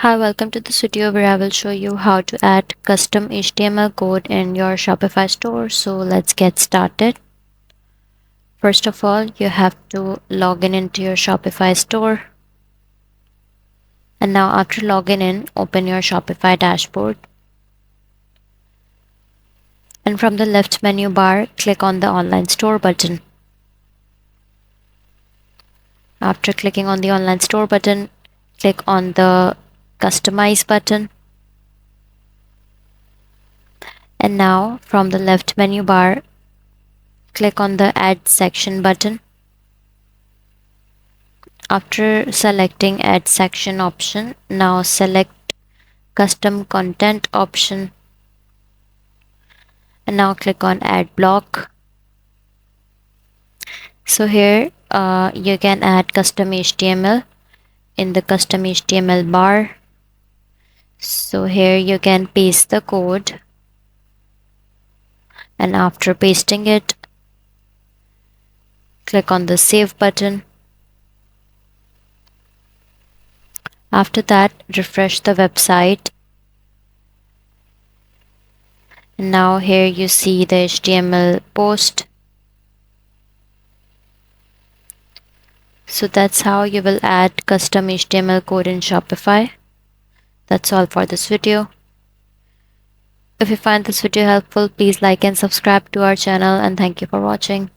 Hi, welcome to this video where I will show you how to add custom HTML code in your Shopify store. So let's get started. First of all, you have to log into your Shopify store. And now after logging in, open your Shopify dashboard. And from the left menu bar, click on the online store button. After clicking on the online store button, click on the customize button. And now from the left menu bar, click on the add section button. After selecting add section option, now select custom content option and now click on add block. So here you can add custom HTML in the custom HTML bar. So here you can paste the code, and after pasting it, click on the save button. After that, refresh the website. And now here you see the HTML post. So that's how you will add custom HTML code in Shopify. That's all for this video. If you find this video helpful, please like and subscribe to our channel, and thank you for watching.